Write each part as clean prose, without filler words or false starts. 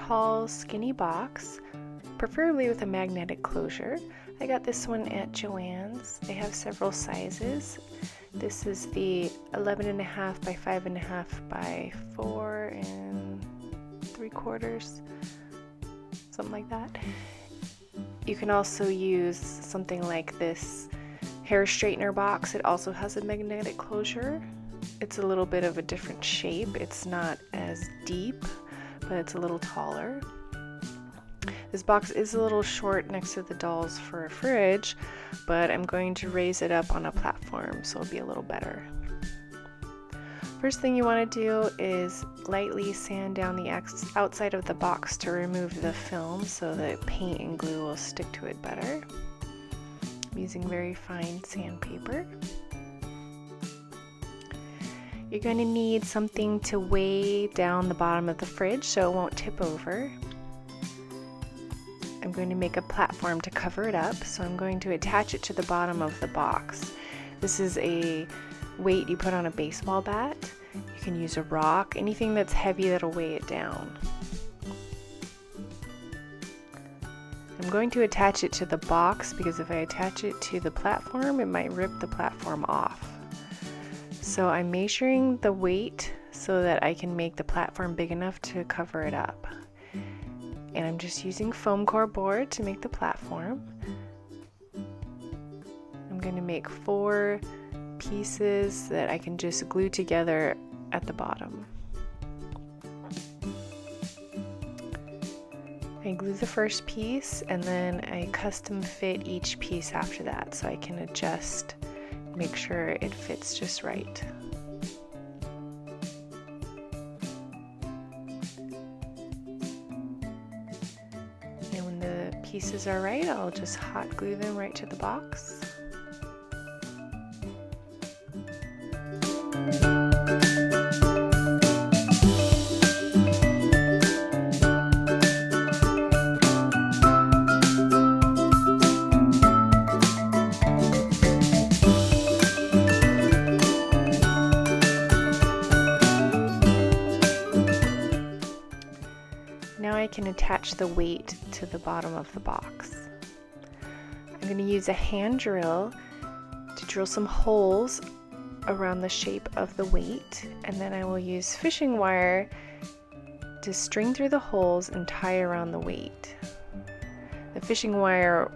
tall, skinny box, preferably with a magnetic closure. I got this one at Joann's. They have several sizes. This is the 11.5 by 5.5 by 4 3/4, something like that. You can also use something like this hair straightener box. It also has a magnetic closure. It's a little bit of a different shape. It's not as deep, but it's a little taller. This box is a little short next to the dolls for a fridge, but I'm going to raise it up on a platform so it'll be a little better. First thing you want to do is lightly sand down the outside of the box to remove the film so that paint and glue will stick to it better. I'm using very fine sandpaper. You're going to need something to weigh down the bottom of the fridge so it won't tip over. I'm going to make a platform to cover it up, so I'm going to attach it to the bottom of the box. This is a weight you put on a baseball bat. You can use a rock, anything that's heavy that'll weigh it down. I'm going to attach it to the box because if I attach it to the platform, it might rip the platform off. So I'm measuring the weight so that I can make the platform big enough to cover it up. And I'm just using foam core board to make the platform. I'm going to make 4 pieces that I can just glue together at the bottom. I glue the first piece and then I custom fit each piece after that so I can adjust, make sure it fits just right. And when the pieces are right, I'll just hot glue them right to the box. Now I can attach the weight to the bottom of the box. I'm going to use a hand drill to drill some holes around the shape of the weight, and then I will use fishing wire to string through the holes and tie around the weight. The fishing wire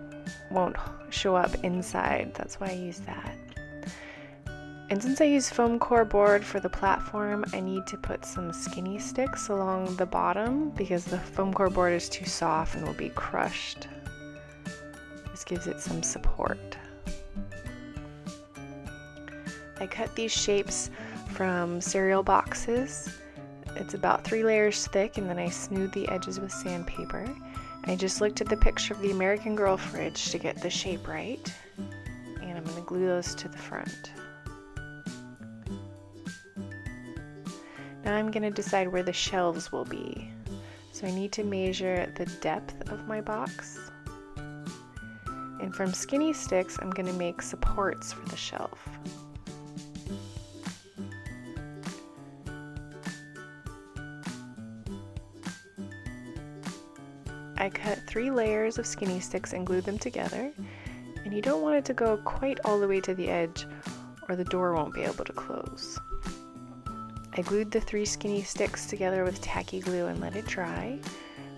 won't show up inside, that's why I use that. And since I use foam core board for the platform, I need to put some skinny sticks along the bottom because the foam core board is too soft and will be crushed. This gives it some support. I cut these shapes from cereal boxes. It's about 3 layers thick, and then I smooth the edges with sandpaper. I just looked at the picture of the American Girl fridge to get the shape right, and I'm going to glue those to the front. Now I'm going to decide where the shelves will be. So I need to measure the depth of my box. And from skinny sticks, I'm going to make supports for the shelf. I cut 3 layers of skinny sticks and glued them together. And you don't want it to go quite all the way to the edge or the door won't be able to close. I glued the 3 skinny sticks together with tacky glue and let it dry.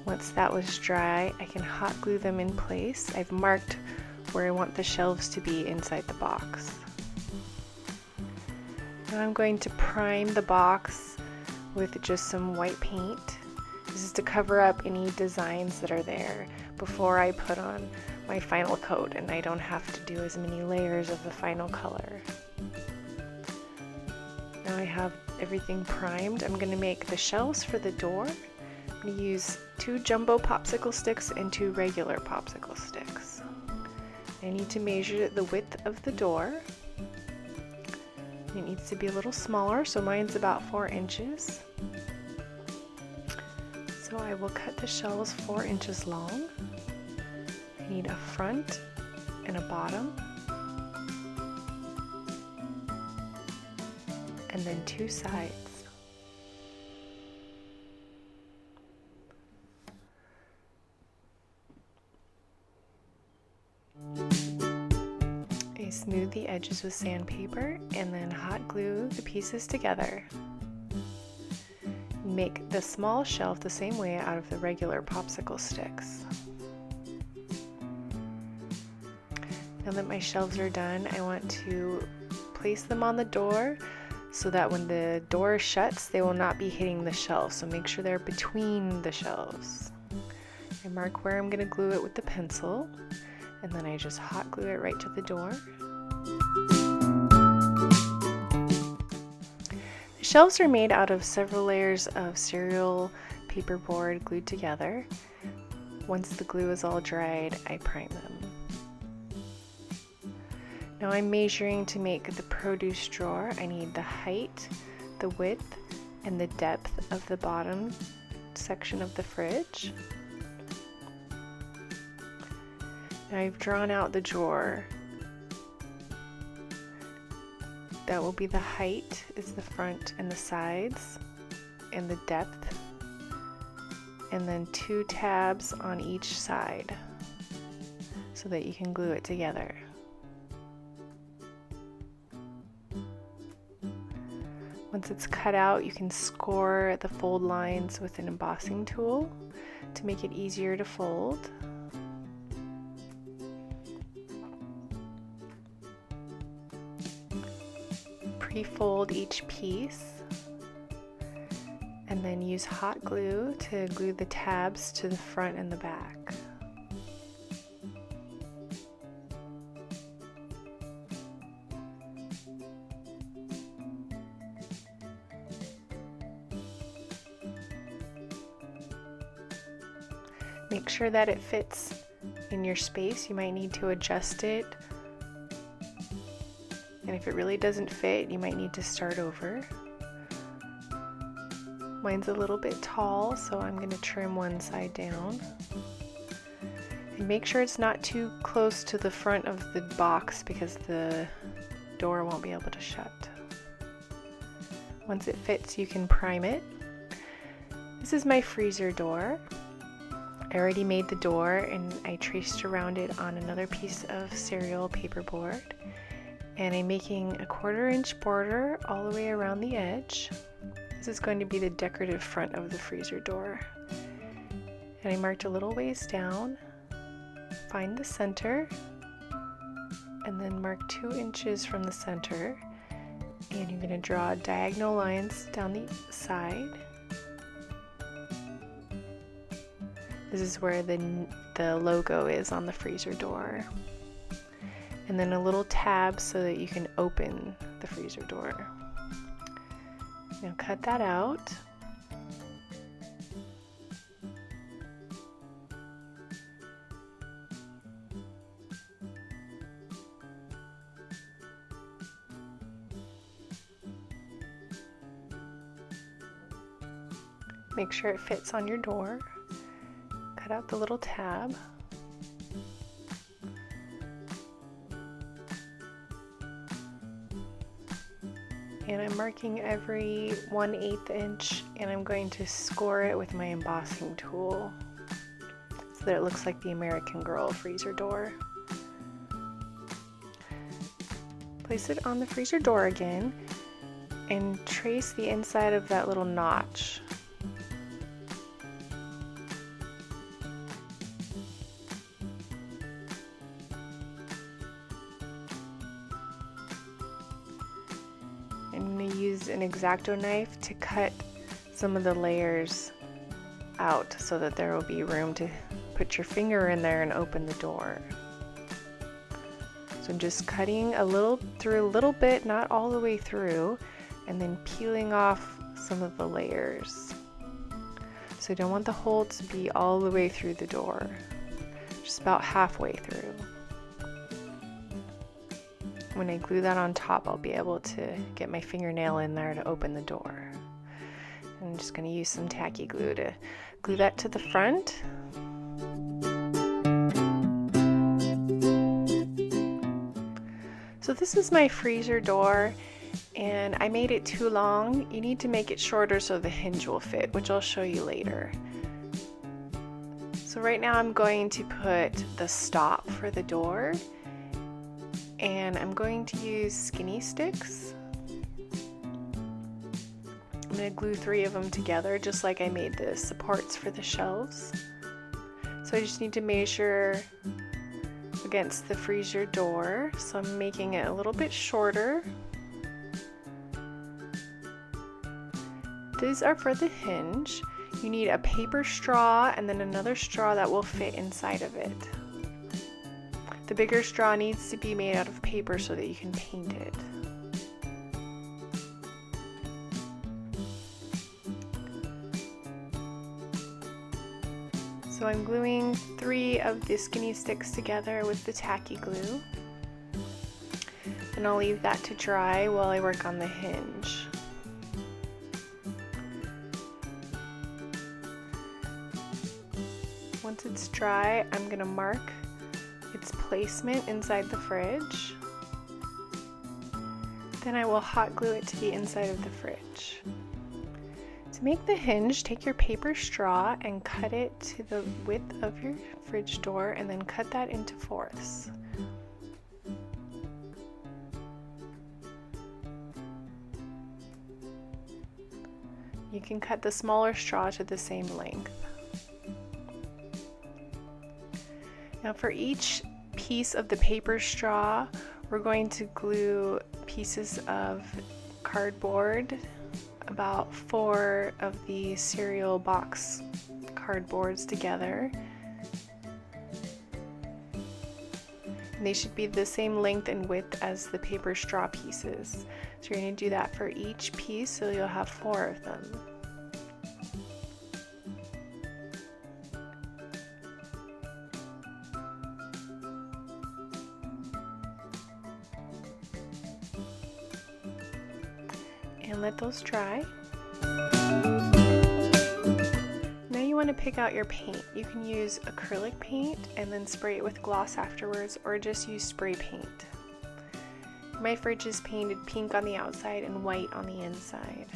Once that was dry, I can hot glue them in place. I've marked where I want the shelves to be inside the box. Now I'm going to prime the box with just some white paint. This is to cover up any designs that are there before I put on my final coat and I don't have to do as many layers of the final color. Now I have everything primed. I'm going to make the shelves for the door. I'm going to use 2 jumbo popsicle sticks and 2 regular popsicle sticks. I need to measure the width of the door. It needs to be a little smaller, so mine's about 4 inches. So I will cut the shelves 4 inches long. I need a front and a bottom, and then 2 sides. smooth the edges with sandpaper and then hot glue the pieces together. Make the small shelf the same way out of the regular popsicle sticks. Now that my shelves are done, I want to place them on the door so that when the door shuts, they will not be hitting the shelf. So make sure they're between the shelves. I mark where I'm going to glue it with the pencil, and then I just hot glue it right to the door. The shelves are made out of several layers of cereal paperboard glued together. Once the glue is all dried, I prime them. Now I'm measuring to make the produce drawer. I need the height, the width, and the depth of the bottom section of the fridge. Now I've drawn out the drawer. That will be the height is the front and the sides, and the depth, and then 2 tabs on each side so that you can glue it together. Once it's cut out, you can score the fold lines with an embossing tool to make it easier to fold. Pre-fold each piece and then use hot glue to glue the tabs to the front and the back. Make sure that it fits in your space. You might need to adjust it. And if it really doesn't fit, you might need to start over. Mine's a little bit tall, so I'm going to trim one side down. And make sure it's not too close to the front of the box because the door won't be able to shut. Once it fits, you can prime it. This is my freezer door. I already made the door and I traced around it on another piece of cereal paperboard. And I'm making a 1/4 inch border all the way around the edge. This is going to be the decorative front of the freezer door. And I marked a little ways down, find the center, and then mark 2 inches from the center. And you're going to draw diagonal lines down the side. This is where the logo is on the freezer door. And then a little tab so that you can open the freezer door. Now cut that out. Make sure it fits on your door. Cut out the little tab. And I'm marking every 1/8 inch and I'm going to score it with my embossing tool so that it looks like the American Girl freezer door. Place it on the freezer door again and trace the inside of that little notch. I'm going to use an X-Acto knife to cut some of the layers out so that there will be room to put your finger in there and open the door. So I'm just cutting a little bit, not all the way through, and then peeling off some of the layers. So I don't want the hole to be all the way through the door, just about halfway through. When I glue that on top, I'll be able to get my fingernail in there to open the door. I'm just going to use some tacky glue to glue that to the front. So this is my freezer door, and I made it too long. You need to make it shorter so the hinge will fit, which I'll show you later. So right now I'm going to put the stop for the door. and I'm going to use skinny sticks. I'm going to glue 3 of them together just like I made the supports for the shelves. So I just need to measure against the freezer door, so I'm making it a little bit shorter. These are for the hinge. You need a paper straw and then another straw that will fit inside of it. The bigger straw needs to be made out of paper so that you can paint it. So I'm gluing 3 of the skinny sticks together with the tacky glue. And I'll leave that to dry while I work on the hinge. Once it's dry, I'm going to mark its placement inside the fridge. Then I will hot glue it to the inside of the fridge. To make the hinge, take your paper straw and cut it to the width of your fridge door and then cut that into 4ths. You can cut the smaller straw to the same length. Now for each piece of the paper straw, we're going to glue pieces of cardboard, about 4 of the cereal box cardboards together. And they should be the same length and width as the paper straw pieces. So you're going to do that for each piece, so you'll have 4 of them. And let those dry. Now you want to pick out your paint. You can use acrylic paint and then spray it with gloss afterwards, or just use spray paint. My fridge is painted pink on the outside and white on the inside.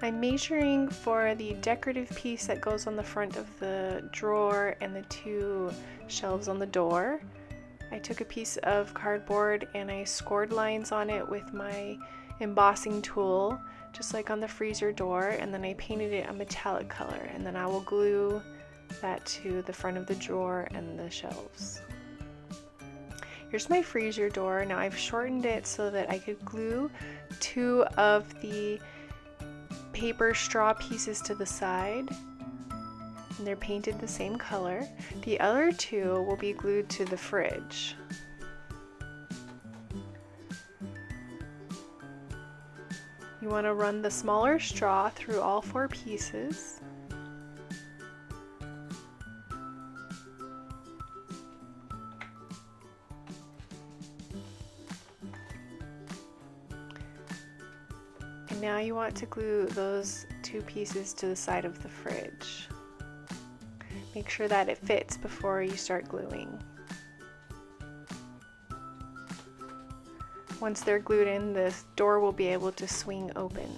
I'm measuring for the decorative piece that goes on the front of the drawer and the 2 shelves on the door. I took a piece of cardboard and I scored lines on it with my embossing tool, just like on the freezer door, and then I painted it a metallic color, and then I will glue that to the front of the drawer and the shelves. Here's my freezer door. Now I've shortened it so that I could glue 2 of the paper straw pieces to the side, and they're painted the same color. The other 2 will be glued to the fridge. You want to run the smaller straw through all 4 pieces. And now you want to glue those 2 pieces to the side of the fridge. Make sure that it fits before you start gluing. Once they're glued in, the door will be able to swing open.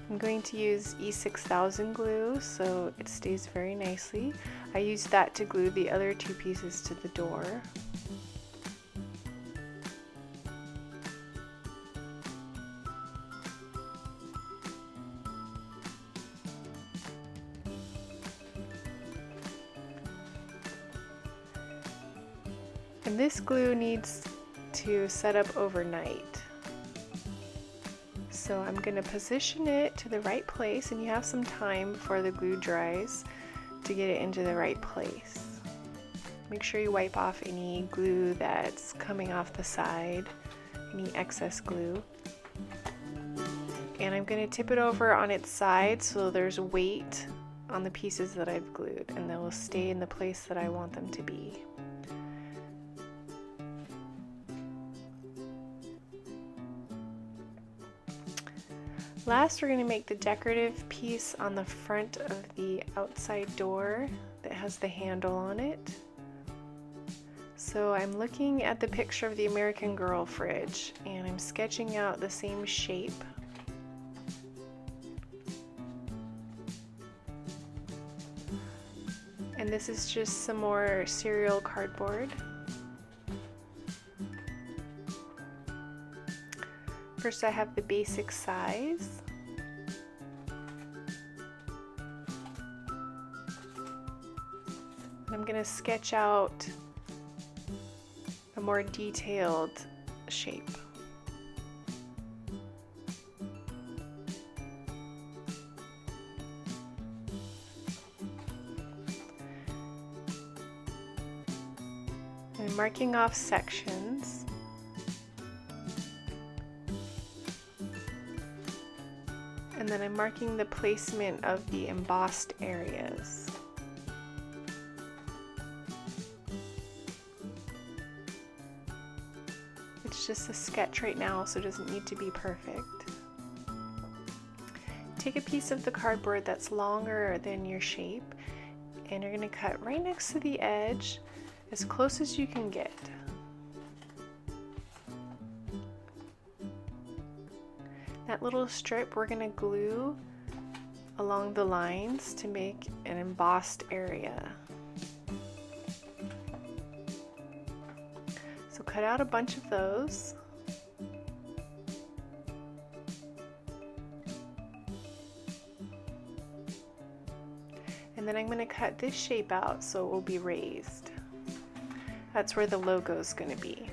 I'm going to use E6000 glue so it stays very nicely. I used that to glue the other 2 pieces to the door. And this glue needs to set up overnight. So I'm going to position it to the right place, and you have some time before the glue dries to get it into the right place. Make sure you wipe off any glue that's coming off the side, any excess glue. And I'm going to tip it over on its side so there's weight on the pieces that I've glued, and they will stay in the place that I want them to be. Last, we're going to make the decorative piece on the front of the outside door that has the handle on it. So I'm looking at the picture of the American Girl fridge, and I'm sketching out the same shape. And this is just some more cereal cardboard. First I have the basic size. I'm going to sketch out a more detailed shape. I'm marking off sections. And then I'm marking the placement of the embossed areas. It's just a sketch right now, so it doesn't need to be perfect. Take a piece of the cardboard that's longer than your shape, and you're going to cut right next to the edge, as close as you can get. That little strip we're going to glue along the lines to make an embossed area. So cut out a bunch of those. And then I'm going to cut this shape out so it will be raised. That's where the logo is going to be.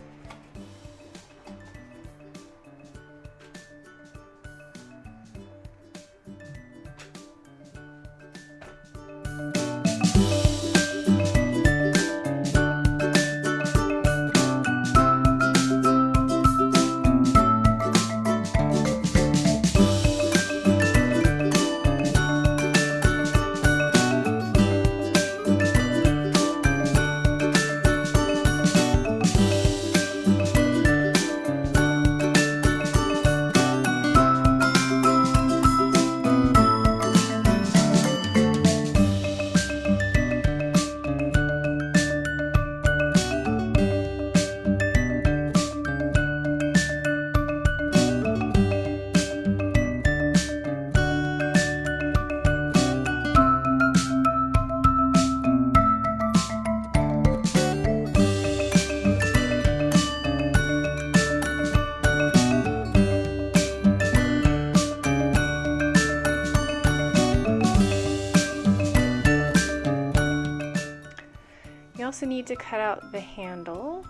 You also need to cut out the handle.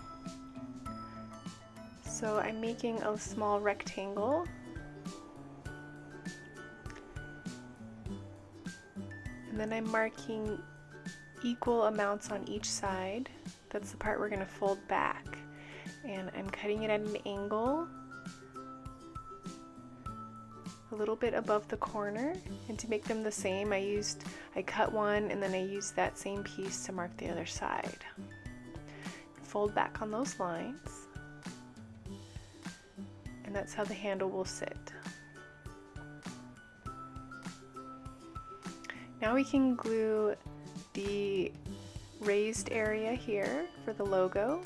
So I'm making a small rectangle. And then I'm marking equal amounts on each side. That's the part we're going to fold back. And I'm cutting it at an angle, a little bit above the corner. And to make them the same, I cut one and then I used that same piece to mark the other side. Fold back on those lines. And that's how the handle will sit. Now we can glue the raised area here for the logo.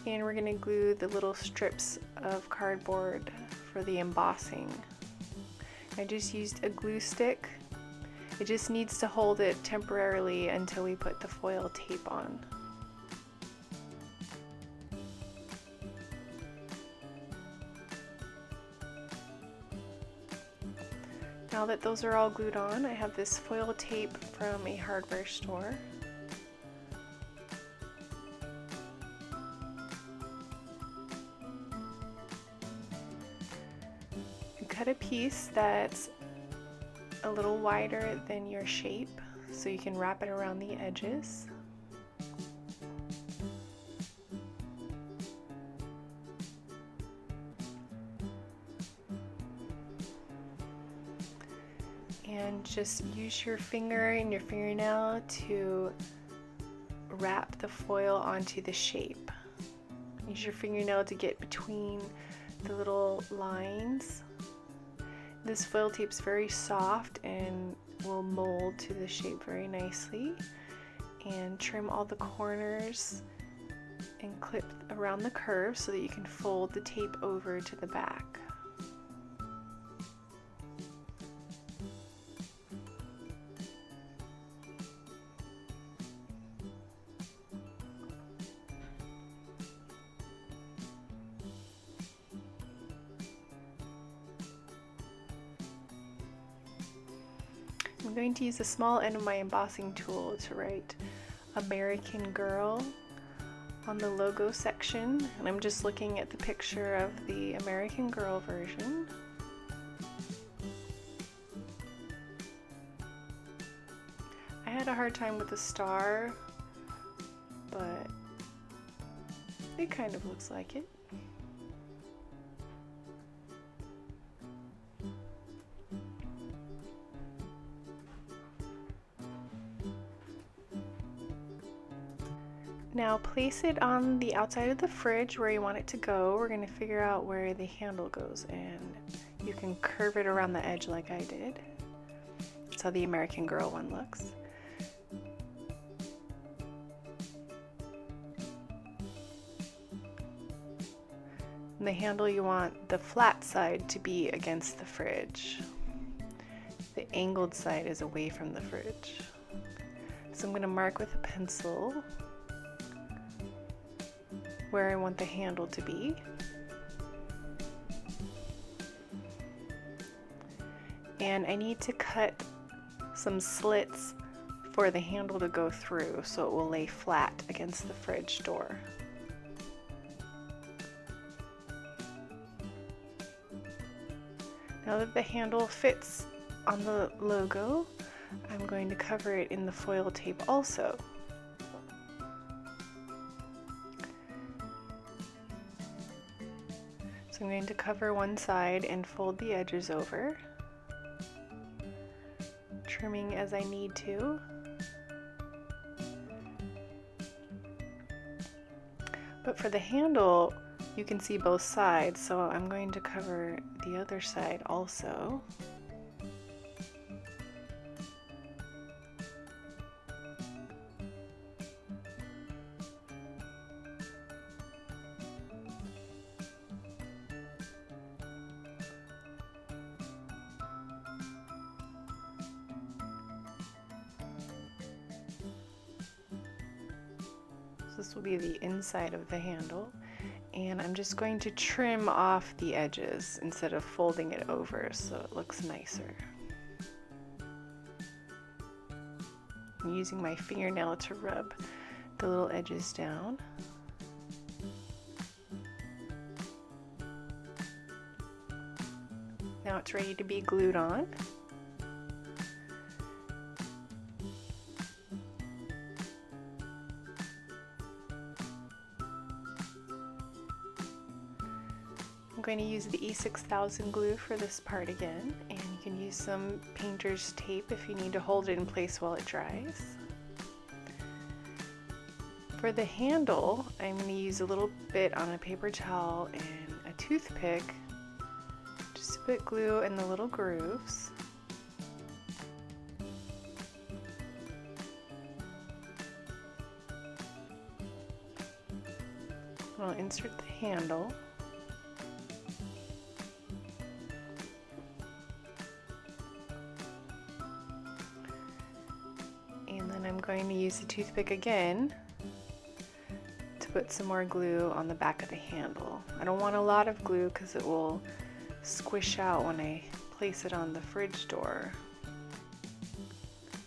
And we're going to glue the little strips of cardboard for the embossing. I just used a glue stick. It just needs to hold it temporarily until we put the foil tape on. Now that those are all glued on, I have this foil tape from a hardware store. Cut a piece that's a little wider than your shape so you can wrap it around the edges. And just use your finger and your fingernail to wrap the foil onto the shape. Use your fingernail to get between the little lines. This foil tape is very soft and will mold to the shape very nicely. And trim all the corners and clip around the curve so that you can fold the tape over to the back. I'm going to use the small end of my embossing tool to write American Girl on the logo section, and I'm just looking at the picture of the American Girl version. I had a hard time with the star, but it kind of looks like it. Now place it on the outside of the fridge where you want it to go. We're going to figure out where the handle goes, and you can curve it around the edge like I did. That's how the American Girl one looks. And the handle, you want the flat side to be against the fridge. The angled side is away from the fridge. So I'm going to mark with a pencil where I want the handle to be. And I need to cut some slits for the handle to go through so it will lay flat against the fridge door. Now that the handle fits on the logo, I'm going to cover it in the foil tape also. So I'm going to cover one side and fold the edges over, trimming as I need to. But for the handle, you can see both sides, so I'm going to cover the other side also. This will be the inside of the handle, and I'm just going to trim off the edges instead of folding it over so it looks nicer. I'm using my fingernail to rub the little edges down. Now it's ready to be glued on. I'm going to use the E6000 glue for this part again, and you can use some painter's tape if you need to hold it in place while it dries. For the handle, I'm going to use a little bit on a paper towel and a toothpick just to put glue in the little grooves. I'll insert the handle. And then I'm going to use the toothpick again to put some more glue on the back of the handle. I don't want a lot of glue because it will squish out when I place it on the fridge door.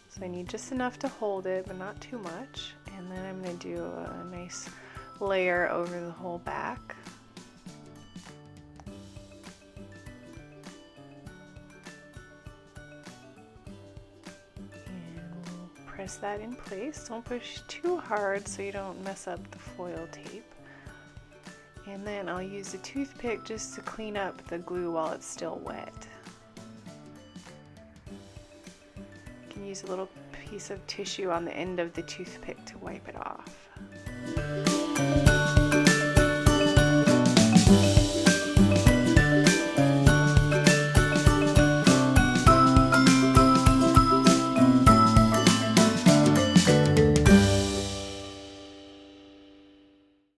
So I need just enough to hold it, but not too much. And then I'm going to do a nice layer over the whole back. Press that in place. Don't push too hard so you don't mess up the foil tape. And then I'll use a toothpick just to clean up the glue while it's still wet. You can use a little piece of tissue on the end of the toothpick to wipe it off.